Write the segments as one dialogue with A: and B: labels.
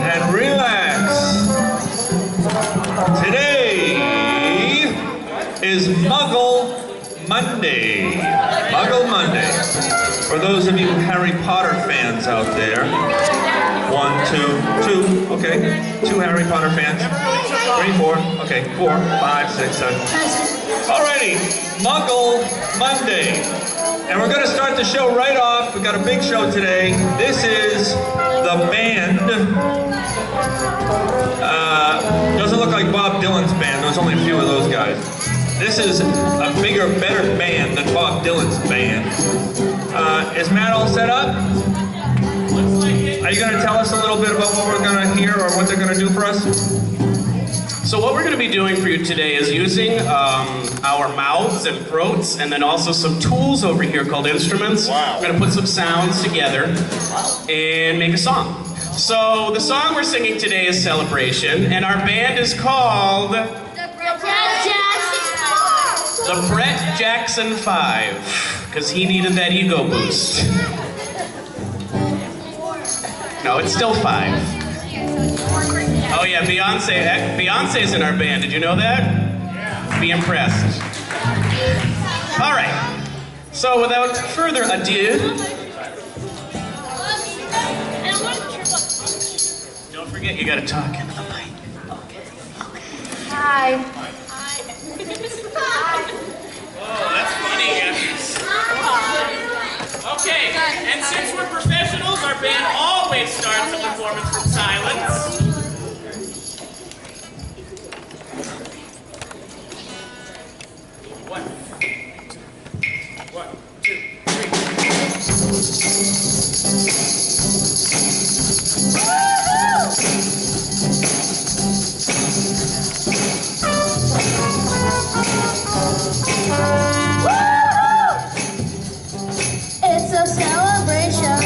A: and relax. Today is Muggle Monday. Muggle Monday. For those of you Harry Potter fans out there, 1, 2, 2, okay. 2 Harry Potter fans. 3, 4, okay, 4, 5, 6, 7. Alrighty, Muggle Monday. And we're gonna start the show right off. We got a big show today. This is the band. Doesn't look like Bob Dylan's band. There's only a few of those guys. This is a bigger, better band than Bob Dylan's band. Is Matt all set up? Are you gonna tell us a little bit about what we're gonna hear or what they're gonna do for us?
B: So what we're going to be doing for you today is using our mouths and throats, and then also some tools over here called instruments.
A: Wow.
B: We're going to put some sounds together and make a song. So the song we're singing today is Celebration, and our band is called the Brett Jackson 5, because he needed that ego boost. No, it's still 5. Oh yeah, Beyonce's in our band. Did you know that? Yeah. Be impressed. All right. So without further ado, don't forget you got to talk into the mic.
C: Hi.
B: Oh, that's funny, guys. Okay, and since we're professionals, our band always starts a performance from silence. One, two, three.
C: It's a celebration.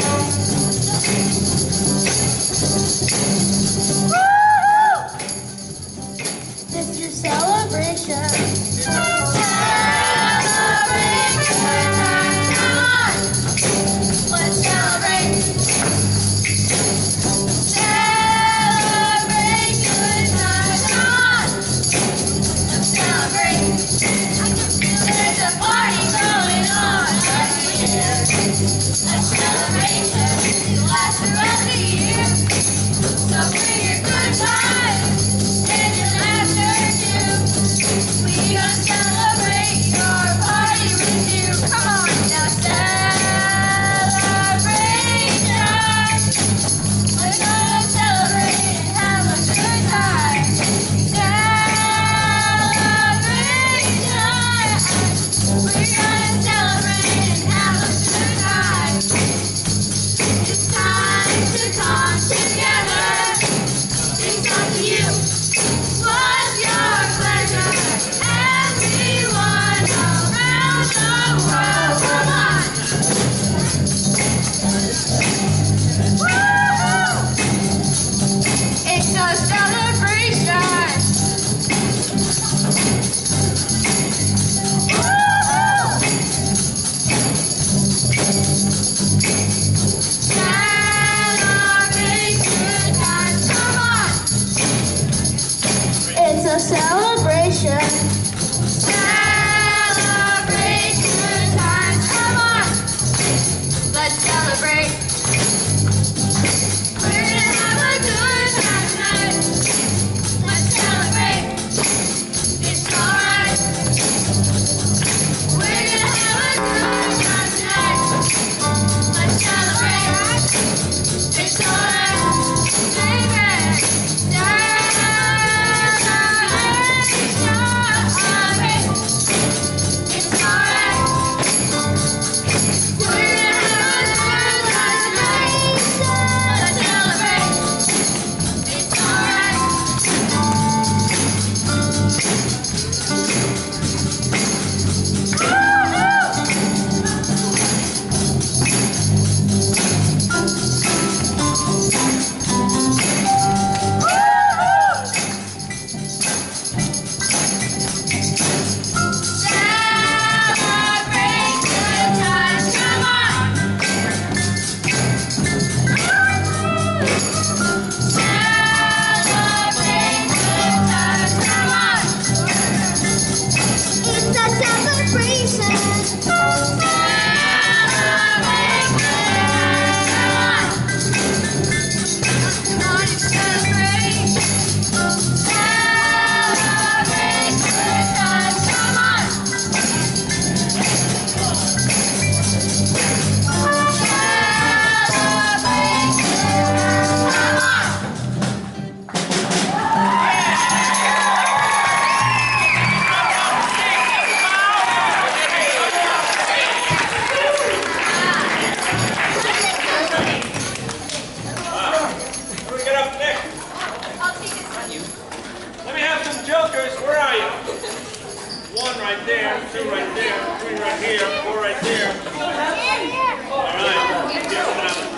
A: 2 right there, 3 right here, 4 right there. All right.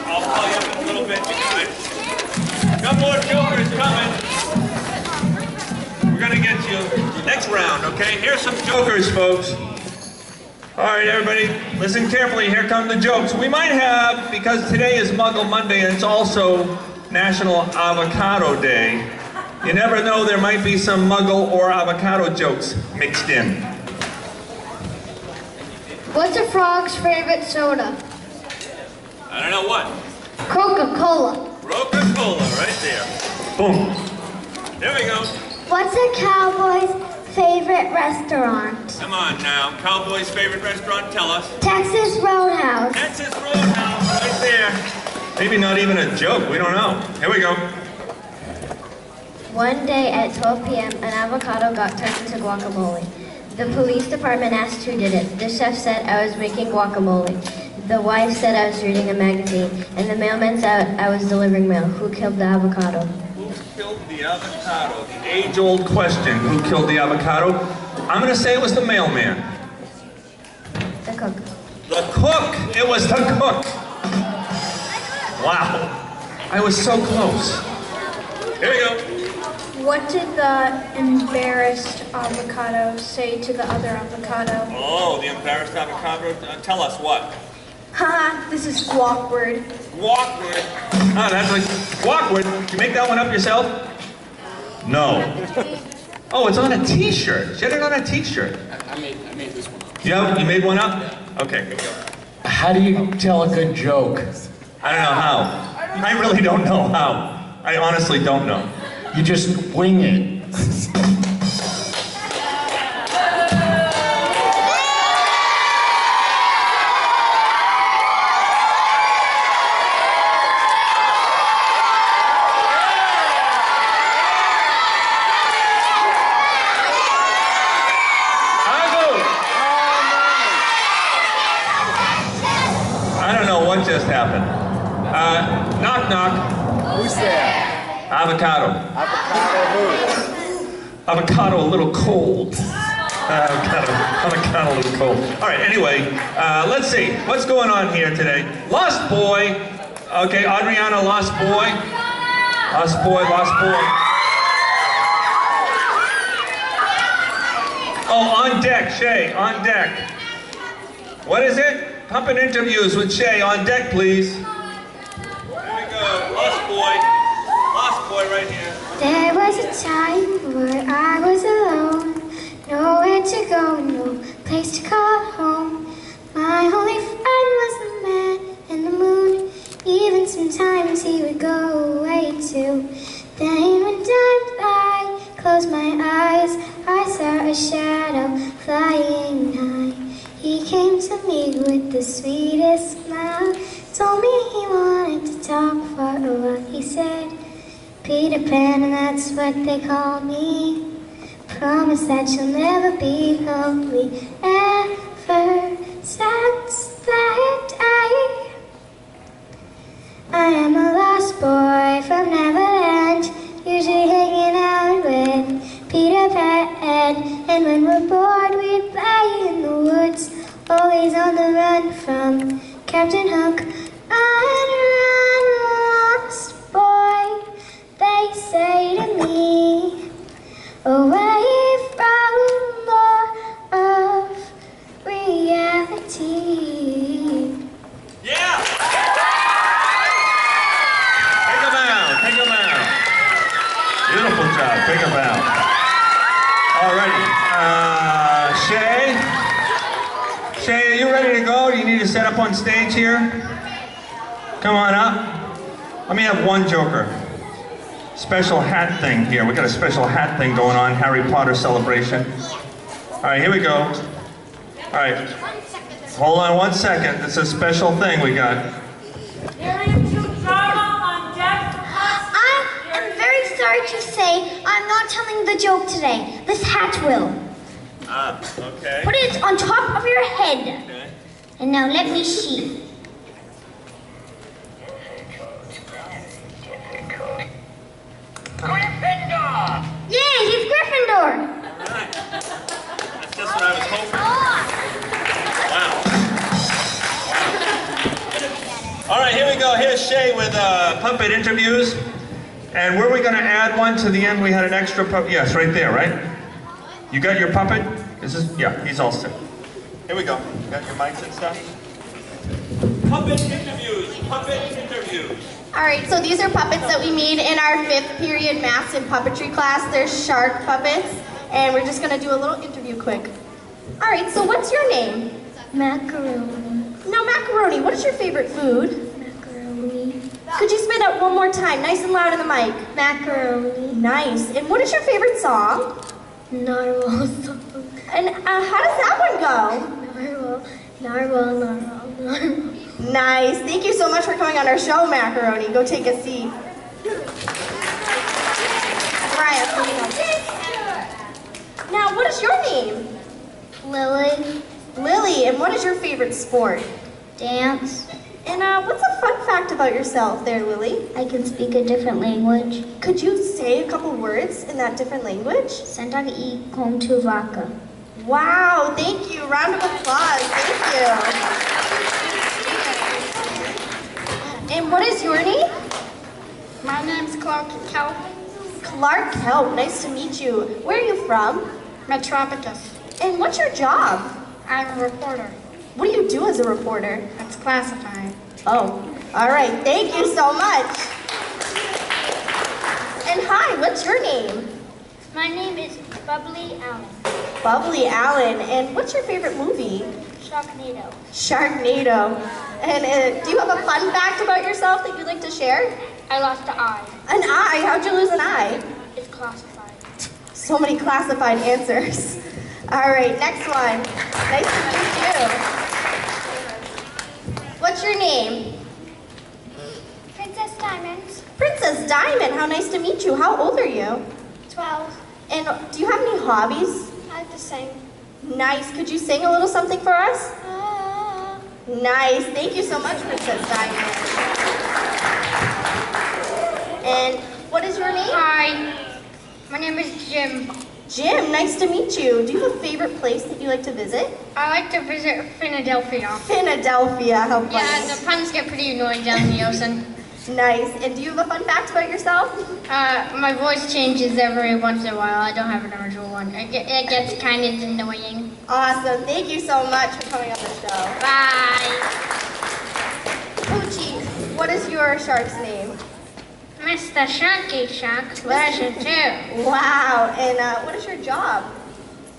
A: I'll call you up in a little bit. Got more jokers coming. We're gonna get you next round, okay? Here's some jokers, folks. All right, everybody, listen carefully. Here come the jokes. We might have, because today is Muggle Monday and it's also National Avocado Day, you never know, there might be some Muggle or avocado jokes mixed in.
C: What's a frog's favorite soda?
A: I don't know what.
C: Coca-Cola.
A: Coca-Cola, right there. Boom. There we go.
C: What's a cowboy's favorite restaurant?
A: Come on now. Cowboy's favorite restaurant, tell us.
C: Texas Roadhouse.
A: Texas Roadhouse, right there. Maybe not even a joke, we don't know. Here we go.
C: One day at 12 p.m., an avocado got turned into guacamole. The police department asked who did it. The chef said, I was making guacamole. The wife said I was reading a magazine. And the mailman said I was delivering mail. Who killed the avocado?
A: Who killed the avocado? The age-old question, who killed the avocado? I'm gonna say it was the mailman.
C: The cook.
A: The cook! It was the cook! Wow. I was so close. Here we go.
C: What did the embarrassed avocado say to the other avocado?
A: Oh, the embarrassed avocado. Tell us what?
C: Haha, this is awkward.
A: Walkward. Oh, that's like walkward. Did you make that one up yourself? No. Oh, it's on a t-shirt. She had it on a t-shirt.
D: I made this one.
A: You made one up? Okay, here we go.
D: How do you tell a good joke?
A: I don't know how. I really don't know how. I honestly don't know.
D: You just wing it.
A: I don't know what just happened. Knock, knock.
D: Who's there?
A: Avocado.
D: Avocado who?
A: Avocado a little cold. Avocado a little cold. All right, anyway, let's see. What's going on here today? Lost Boy. Okay, Adriana, Lost Boy. Lost Boy, Lost Boy. Oh, on deck, Shay, on deck. What is it? Pumping interviews with Shay. On deck, please. Here we go. Lost Boy. Lost Boy right here.
C: There was a time where I was alone, nowhere to go, no place to call home. My only friend was the man in the moon. Even sometimes he would go away too. Then one time I closed my eyes, I saw a shadow flying high. He came to me with the sweetest smile, told me he wanted to talk for a while. He said, Peter Pan, and that's what they call me. Promise that you'll never be lonely ever since that day. I am a lost boy from Neverland, usually hanging out with Peter Pan. And when we're bored, we play in the woods, always on the run from Captain Hook. I'm a lost boy, they say to me, away from more of reality.
A: Yeah! Take a bow, take a bow. Beautiful job, take a bow. All righty. Shay, are you ready to go? Do you need to set up on stage here? Come on up. Let me have one joker. Special hat thing here. We got a special hat thing going on, Harry Potter celebration. All right, here we go. All right. Hold on 1 second. It's a special thing we got.
C: I'm very sorry to say I'm not telling the joke today. This hat will.
A: Okay.
C: Put it on top of your head.
A: Okay.
C: And now let me see.
E: Gryffindor!
C: Yeah, he's Gryffindor.
A: All right. That's just what I was hoping. sachet with puppet interviews. And were we going to add one to the end? We had an extra puppet. Yes, right there, right? You got your puppet? Yeah, he's all set. Here we go. Got your mics and stuff? Puppet interviews, puppet interviews.
E: All right, so these are puppets that we made in our 5th period maths and puppetry class. They're shark puppets, and we're just gonna do a little interview quick. All right, so what's your name?
C: Macaroni.
E: Now, Macaroni, what is your favorite food?
C: Macaroni.
E: Could you say that one more time, nice and loud in the mic?
C: Macaroni.
E: Nice. And what is your favorite song?
C: Narwhal song.
E: And how does that one go?
C: Narwhal. Narwhal, narwhal, narwhal.
E: Nice. Thank you so much for coming on our show, Macaroni. Go take a seat. Mariah, please. Now, what is your name?
C: Lily.
E: Lily. And what is your favorite sport?
C: Dance.
E: And what's a fun fact about yourself there, Lily?
C: I can speak a different language.
E: Could you say a couple words in that different language?
C: Sentag I kom tu vaca.
E: Wow, thank you. Round of applause. Thank you. And what is your name?
C: My name's Clark Kelp.
E: Clark Kelp. Nice to meet you. Where are you from?
C: Metropolis.
E: And what's your job?
C: I'm a reporter.
E: What do you do as a reporter?
C: That's classified.
E: Oh, all right. Thank you so much. And hi, what's your name?
C: My name is Bubbly Allen.
E: Bubbly Allen. And what's your favorite movie?
C: Sharknado.
E: Sharknado. And do you have a fun fact about yourself that you'd like to share?
C: I lost an eye.
E: An eye? How'd you lose an eye?
C: It's classified.
E: So many classified answers. All right, next one. Nice to meet you. What's your name?
C: Princess Diamonds.
E: Princess Diamond. How nice to meet you. How old are you?
C: 12.
E: And do you have any hobbies?
C: I like to sing.
E: Nice. Could you sing a little something for us?
C: Ah.
E: Nice. Thank you so much, Princess Diamond. And what is your name?
C: Hi. My name is Jim.
E: Jim, nice to meet you. Do you have a favorite place that you like to visit?
C: I like to visit Philadelphia.
E: Philadelphia. How funny.
C: Yeah, the puns get pretty annoying down in the ocean.
E: Nice. And do you have a fun fact about yourself?
C: My voice changes every once in a while. I don't have an original one. It gets kind of annoying.
E: Awesome. Thank you so much for coming on the show.
C: Bye.
E: Poochie, what is your shark's name?
C: Mr. Sharky Shark, version 2.
E: Wow. And what is your job?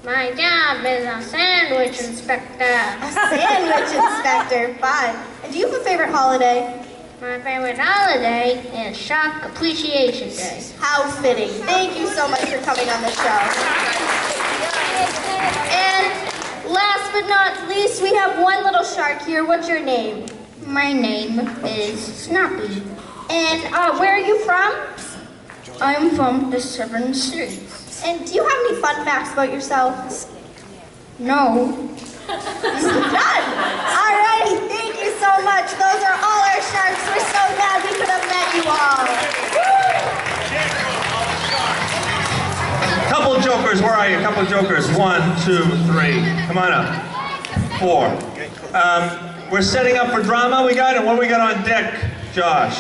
C: My job is a sandwich inspector.
E: A sandwich inspector. Fun. And do you have a favorite holiday?
C: My favorite holiday is Shark Appreciation Day.
E: How fitting. Thank you so much for coming on the show. And last but not least, we have one little shark here. What's your name?
C: My name is Snappy.
E: And where are you from?
C: I'm from the 7 Seas.
E: And do you have any fun facts about yourself?
C: No.
E: Done. All righty. Thank you so much. Those are all our sharks. We're so glad we could have met you all.
A: Couple jokers, where are you? Couple jokers. 1, 2, 3. Come on up. 4. We're setting up for drama. We got it. What do we got on deck, Josh?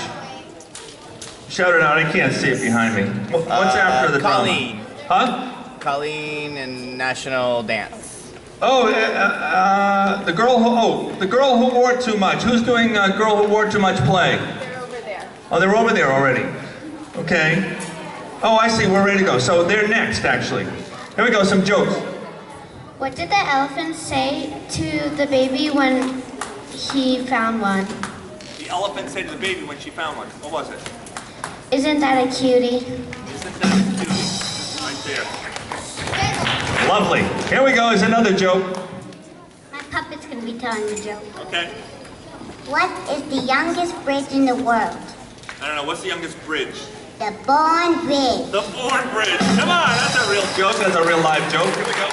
A: Shout it out. I can't see it behind me. What's after the
F: Colleen.
A: drama? Huh?
F: Colleen and National Dance.
A: Oh, the girl who wore too much. Who's doing girl who wore too much play?
E: They're over there.
A: Oh, they're over there already. Okay. Oh, I see. We're ready to go. So they're next, actually. Here we go. Some jokes.
C: What did the elephant say to the baby when he found one?
A: The elephant said to the baby when she found one. What was it?
C: Isn't that a cutie?
A: Isn't that a cutie? Right there. Lovely. Here we go. Is another joke.
C: My puppet's gonna be telling the joke.
A: Okay.
C: What is the youngest bridge in the world?
A: I don't know. What's the youngest bridge?
C: The Bourne Bridge.
A: The Bourne Bridge. Come on. That's a real joke. That's a real live joke. Here we go.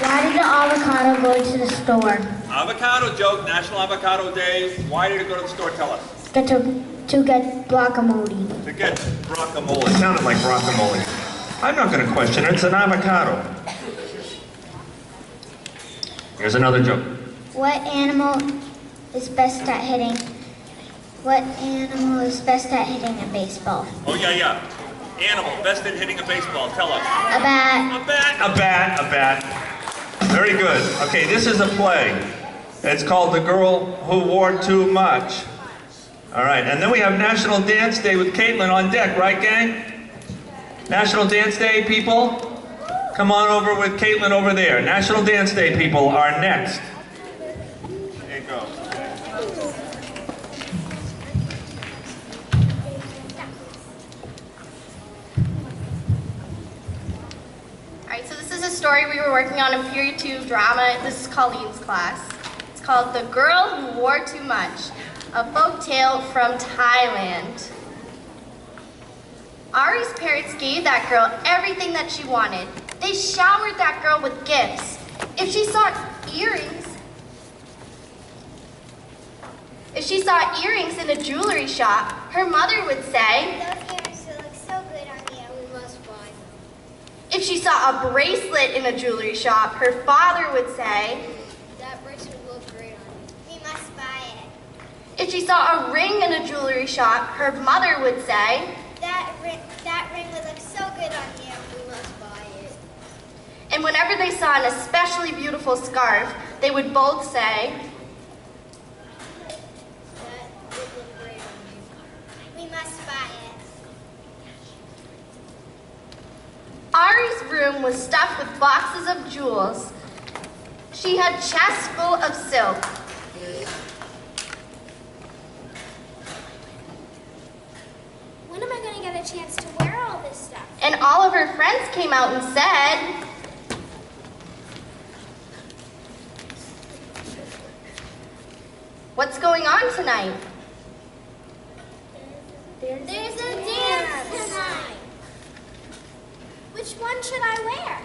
C: Why did the avocado go to the store?
A: Avocado joke. National Avocado Day. Why did it go to the store? Tell us.
C: To get guacamole.
A: To get guacamole. It sounded like guacamole. I'm not going to question it. It's an avocado. Here's another joke.
C: What animal is best at hitting What animal is best at hitting a baseball?
A: Oh, yeah. Animal, best at hitting a baseball. Tell us.
C: A bat.
A: A bat. Very good. Okay, this is a play. It's called The Girl Who Wore Too Much. All right, and then we have National Dance Day with Caitlin on deck, right, gang? National Dance Day, people? Come on over with Caitlin over there. National Dance Day people are next. There you go.
E: Alright, so this is a story we were working on in Period 2 drama. This is Colleen's class. It's called The Girl Who Wore Too Much, a folk tale from Thailand. Ari's parents gave that girl everything that she wanted. They showered that girl with gifts. If she saw earrings in a jewelry shop, her mother would say,
C: Those earrings look so good on you. We must buy them.
E: if she saw a bracelet in a jewelry shop, her father would say,
C: That bracelet looks great on you. We must buy it.
E: if she saw a ring in a jewelry shop, her mother would say,
C: That ring would look so good on you. We must buy it.
E: and whenever they saw an especially beautiful scarf, they would both say,
C: That would look great on you. We must buy it.
E: Ari's room was stuffed with boxes of jewels. She had chests full of silk.
C: When am I going to get a chance to wear all this stuff?
E: And all of her friends came out and said, what's going on tonight?
C: There's a dance tonight. Which one should I wear?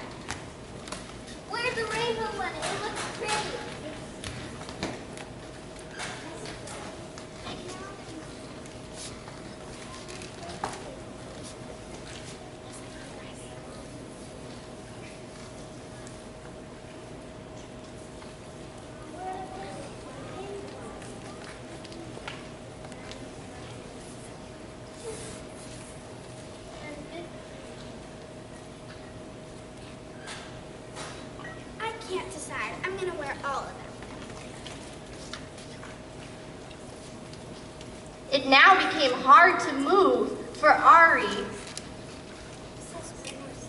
C: Wear the rainbow one. It looks pretty. I can't decide. I'm going to wear all of them.
E: It now became hard to move for Ari.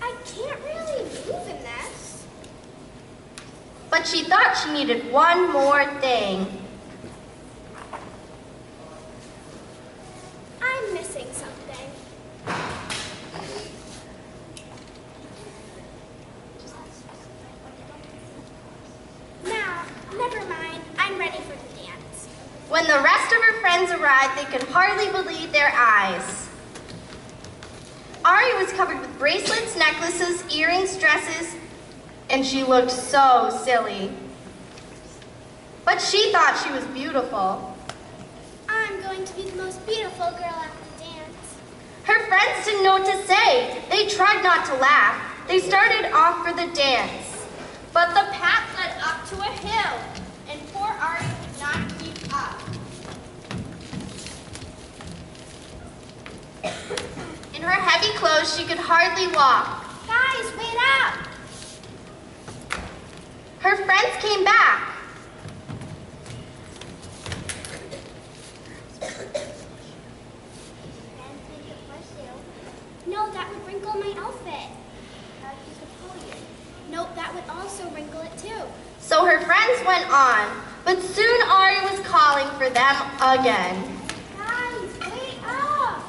C: I can't really move in this.
E: But she thought she needed one more thing.
C: I'm missing something. Now, never mind. I'm ready for the dance.
E: When the rest of her friends arrived, they could hardly believe their eyes. Ari was covered with bracelets, necklaces, earrings, dresses, and she looked so silly. But she thought she was beautiful.
C: I'm going to be the most beautiful girl at the dance.
E: Her friends didn't know what to say. They tried not to laugh. They started off for the dance. But the path led up to a hill, and poor Ari could not keep up. In her heavy clothes, she could hardly walk.
C: Guys, wait up!
E: Her friends came back.
C: No, that would wrinkle my outfit. Nope, that would also wrinkle it too.
E: So her friends went on, but soon Ari was calling for them again.
C: Guys, wait up!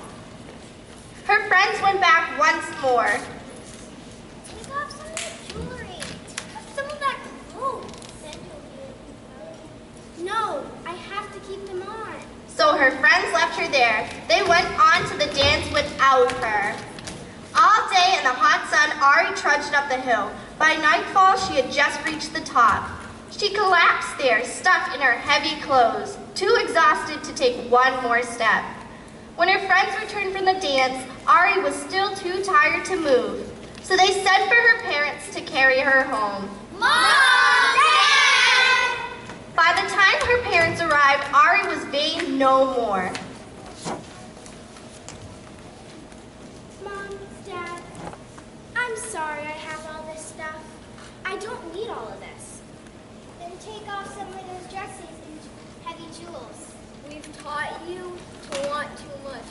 E: Her friends went back once more.
C: Take off some of the jewelry. Put some of that clothes. No, I have to keep them on.
E: So her friends left her there. They went on to the dance without her. All day in the hot sun, Ari trudged up the hill. By nightfall, she had just reached the top. She collapsed there, stuffed in her heavy clothes, too exhausted to take one more step. When her friends returned from the dance, Ari was still too tired to move. So they sent for her parents to carry her home.
C: Mom! Dad!
E: By the time her parents arrived, Ari was vain no more.
C: sorry I have all this stuff. I don't need all of this. Then take off some of those dresses and heavy jewels.
G: We've taught you to want too much.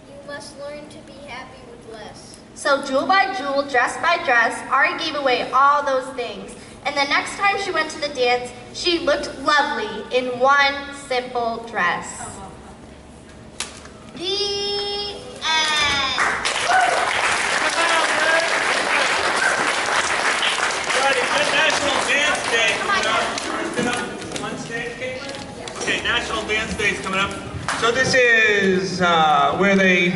G: You must learn to be happy with less.
E: So jewel by jewel, dress by dress, Ari gave away all those things. And the next time she went to the dance, she looked lovely in one simple dress. The end.
A: Alrighty, good National Dance Day coming up. Sit up on stage, Caitlin. Okay, National Dance Day is coming up. So this is where they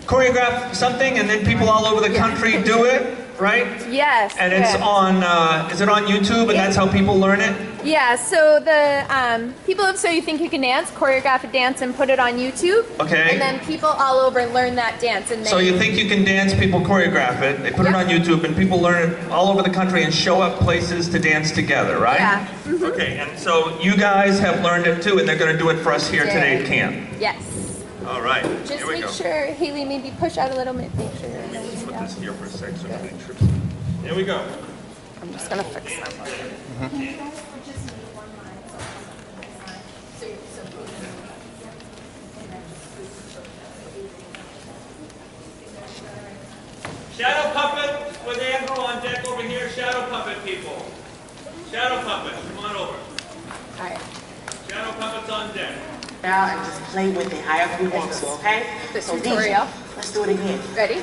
A: choreograph something and then people all over the country do it, right?
H: Yes.
A: And it's on, is it on YouTube and that's how people learn it?
H: Yeah, so the people of So You Think You Can Dance choreograph a dance and put it on YouTube.
A: Okay.
H: And then people all over learn that dance. And
A: So You Think You Can Dance, people choreograph it, they put it on YouTube and people learn it all over the country and show up places to dance together, right?
H: Yeah.
A: Okay, and so you guys have learned it too and they're going to do it for us here today at camp.
H: Yes.
A: All right,
H: Just
A: here we
H: make
A: go.
H: sure, Haley, maybe push out a little bit. Make sure.
A: Let's put this here for a sec so nobody trips. Here we go.
H: I'm just gonna fix them.
A: Shadow puppet with Andrew on deck over here. Shadow puppet people. Shadow puppet, come on over.
H: All right.
A: Shadow puppets on deck.
I: Now and just play with it however you want to, okay?
H: The
I: So
H: tutorial.
I: DJ, let's do it again.
H: Ready?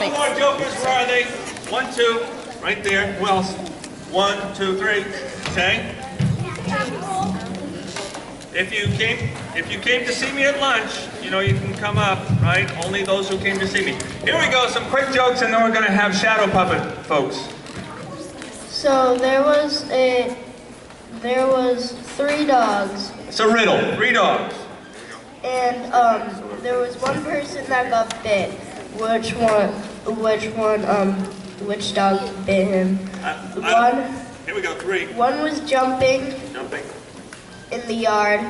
A: More jokers, where are they? 1, 2, right there. Who else? 1, 2, 3. Okay. If you came to see me at lunch, you know you can come up, right? Only those who came to see me. Here we go. Some quick jokes, and then we're gonna have shadow puppet folks.
J: So there was 3 dogs.
A: It's a riddle. 3 dogs.
J: And there was one person that got bit. Which dog bit him?
A: Here we go. 3.
J: One was jumping
A: Jumping.
J: in the yard.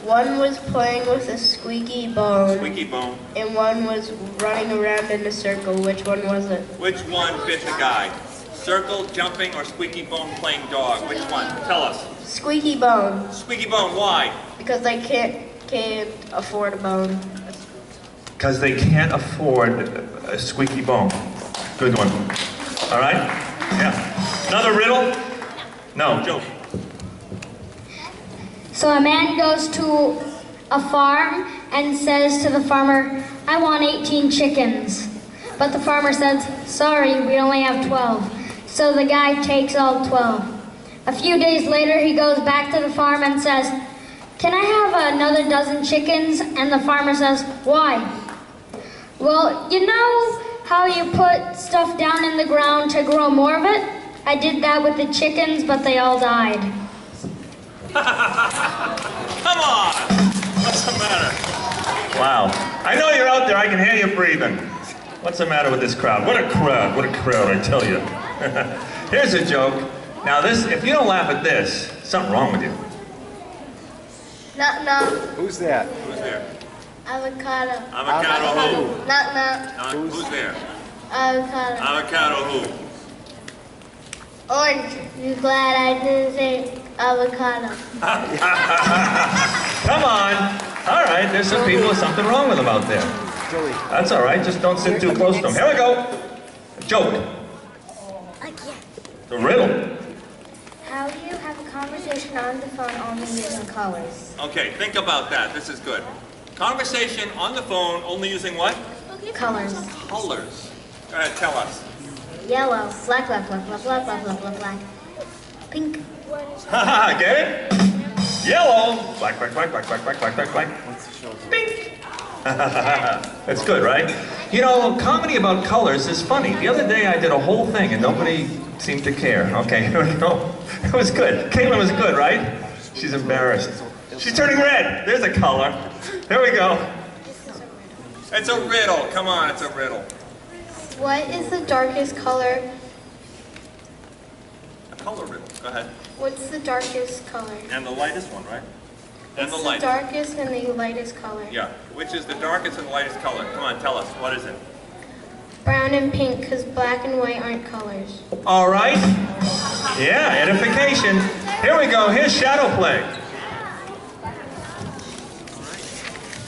J: One was playing with a squeaky bone.
A: Squeaky bone.
J: And one was running around in a circle. Which one was it?
A: Which one fit the guy? Circle, jumping, or squeaky bone playing dog? Which one? Tell us.
J: Squeaky bone.
A: Squeaky bone. Why?
J: Because they can't afford a bone.
A: Because they can't afford a squeaky bone. Good one. All right? Yeah. Another riddle? No, joke.
C: So a man goes to a farm and says to the farmer, I want 18 chickens. But the farmer says, sorry, we only have 12. So the guy takes all 12. A few days later, he goes back to the farm and says, can I have another dozen chickens? And the farmer says, why? Well, you know how you put stuff down in the ground to grow more of it? I did that with the chickens, but they all died.
A: Come on! What's the matter? Wow. I know you're out there. I can hear you breathing. What's the matter with this crowd? What a crowd. What a crowd, I tell you. Here's a joke. Now this, if you don't laugh at this, something wrong with you.
J: No.
D: Who's that?
A: Who's there?
J: Avocado.
A: Avocado who?
J: No.
A: Who's there?
J: Avocado.
A: Avocado who?
J: Orange. You glad I didn't say avocado?
A: Come on. All right, there's some people with something wrong with them out there.
D: Joey.
A: That's all right, just don't sit too close to them. Here we go. A joke. The riddle.
C: How do you have a conversation on the phone only using colors?
A: Okay, think about that. This is good. Conversation on the phone, only using what?
C: Colors.
A: Colors. Go ahead, tell us.
C: Yellow. Black, black, black, black, black, black, black, black, black. Pink.
A: Haha, get it? Yellow. Black, black, black, black, black, black, black, black, black. Pink. That's good, right? You know, comedy about colors is funny. The other day I did a whole thing and nobody seemed to care. Okay, here we go. It was good. Caitlin was good, right? She's embarrassed. She's turning red. There's a color. There we go. It's a riddle. Come on, it's a riddle.
J: What is the darkest color?
A: A color riddle. Go ahead.
J: What's the darkest color?
A: And the lightest one, right? And the
J: What's
A: lightest.
J: darkest and the lightest color?
A: Yeah. Which is the darkest and lightest color? Come on, tell us. What is it?
J: Brown and pink, because black and white aren't colors.
A: All right. Yeah, edification. Here we go. Here's shadow play.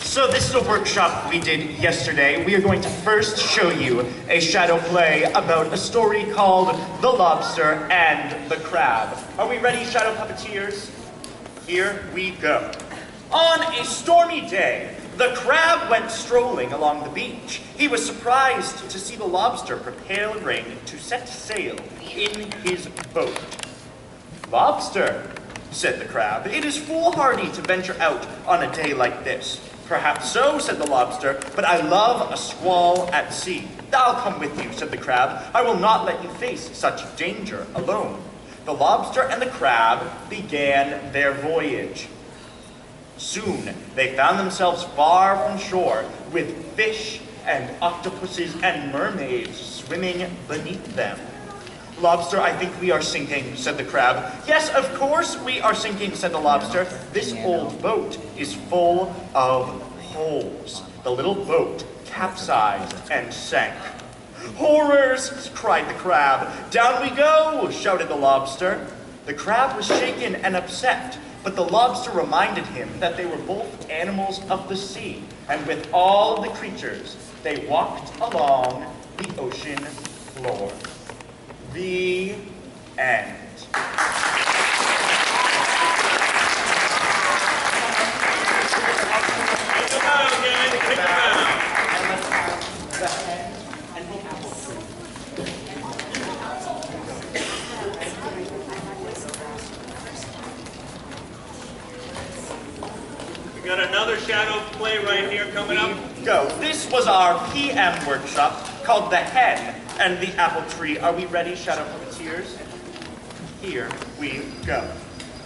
K: So this is a workshop we did yesterday. We are going to first show you a shadow play about a story called The Lobster and the Crab. Are we ready, shadow puppeteers? Here we go. On a stormy day, the crab went strolling along the beach. He was surprised to see the lobster preparing to set sail in his boat. "Lobster," said the crab, "it is foolhardy to venture out on a day like this." "Perhaps so," said the lobster, "but I love a squall at sea." "I'll come with you," said the crab. "I will not let you face such danger alone." The lobster and the crab began their voyage. Soon they found themselves far from shore, with fish and octopuses and mermaids swimming beneath them. "Lobster, I think we are sinking," said the crab. "Yes, of course we are sinking," said the lobster. "This old boat is full of holes." The little boat capsized and sank. "Horrors!" cried the crab. "Down we go!" shouted the lobster. The crab was shaken and upset, but the lobster reminded him that they were both animals of the sea, and with all the creatures, they walked along the ocean floor. The end.
A: We got another shadow play right here coming up.
K: Go. This was our PM workshop called The Hen and the Apple Tree. Are we ready, shadow puppeteers? Here we go.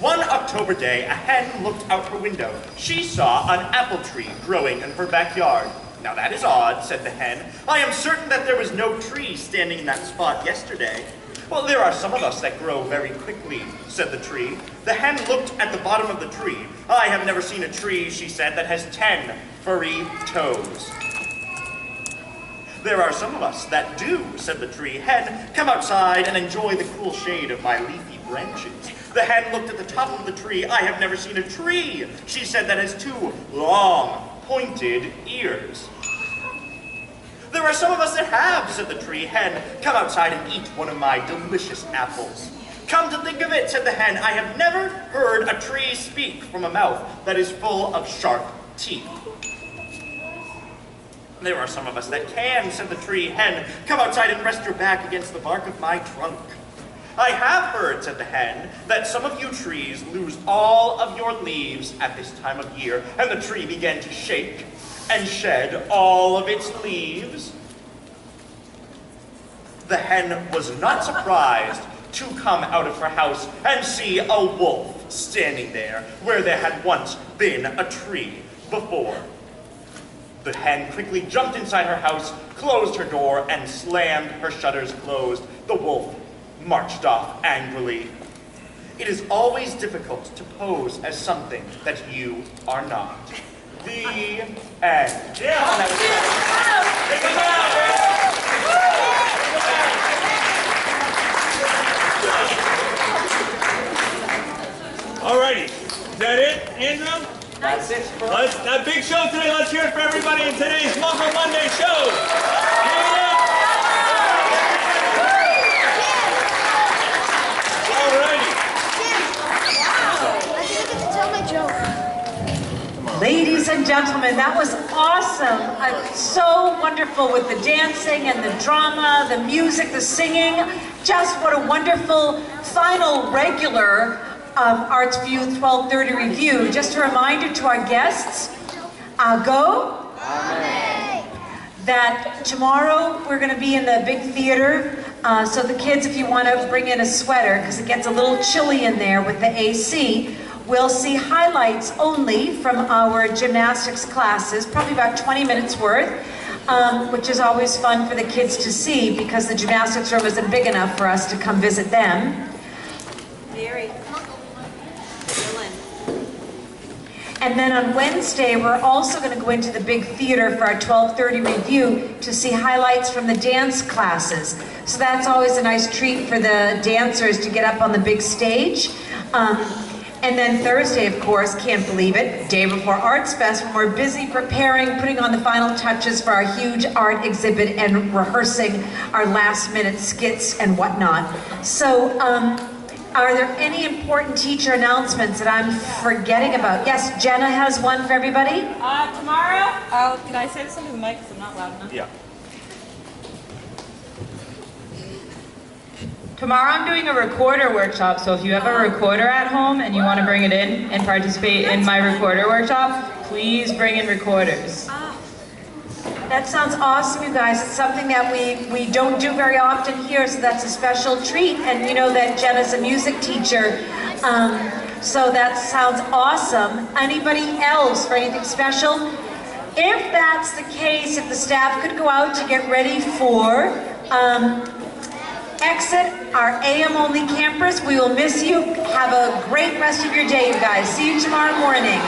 K: One October day, a hen looked out her window. She saw an apple tree growing in her backyard. "Now that is odd," said the hen. "I am certain that there was no tree standing in that spot yesterday." "Well, there are some of us that grow very quickly," said the tree. The hen looked at the bottom of the tree. "I have never seen a tree," she said, "that has 10 furry toes." "There are some of us that do," said the tree. "Hen, come outside and enjoy the cool shade of my leafy branches." The hen looked at the top of the tree. "I have never seen a tree," she said, "that has 2 long, pointed ears." "There are some of us that have," said the tree. "Hen, come outside and eat one of my delicious apples." "Come to think of it," said the hen, "I have never heard a tree speak from a mouth that is full of sharp teeth." "There are some of us that can," said the tree. "Hen, come outside and rest your back against the bark of my trunk." "I have heard," said the hen, "that some of you trees lose all of your leaves at this time of year." And the tree began to shake and shed all of its leaves. The hen was not surprised to come out of her house and see a wolf standing there where there had once been a tree before. The hen quickly jumped inside her house, closed her door, and slammed her shutters closed. The wolf marched off angrily. It is always difficult to pose as something that you are not. The end.
A: Alrighty. Is that it, Andrew?
I: That's it.
A: That big show today. Let's hear it for everybody in today's Muggle Monday show. Give it up.
J: I didn't get to tell my joke.
I: Ladies and
L: gentlemen, that was awesome. So wonderful with the dancing and the drama, the music, the singing. Just what a wonderful final regular Arts View 1230 review. Just a reminder to our guests, go. That tomorrow we're going to be in the big theater. So the kids, if you want to bring in a sweater, because it gets a little chilly in there with the AC, we'll see highlights only from our gymnastics classes, probably about 20 minutes worth, which is always fun for the kids to see because the gymnastics room isn't big enough for us to come visit them.
M: Very.
L: And then on Wednesday, we're also going to go into the big theater for our 1230 review to see highlights from the dance classes. So that's always a nice treat for the dancers to get up on the big stage. And then Thursday, of course, can't believe it, day before Arts Fest, when we're busy preparing, putting on the final touches for our huge art exhibit and rehearsing our last-minute skits and whatnot. So, are there any important teacher announcements that I'm forgetting about? Yes, Jenna has one for everybody.
M: Tomorrow, can I say this into the mic because I'm not loud enough?
K: Yeah.
M: Tomorrow I'm doing a recorder workshop, so if you have a recorder at home and you want to bring it in and participate in my recorder workshop, please bring in recorders.
L: That sounds awesome, you guys. It's something that we don't do very often here, so that's a special treat. And you know that Jenna's a music teacher, so that sounds awesome. Anybody else for anything special? If that's the case, if the staff could go out to get ready for exit our AM-only campers, we will miss you. Have a great rest of your day, you guys. See you tomorrow morning.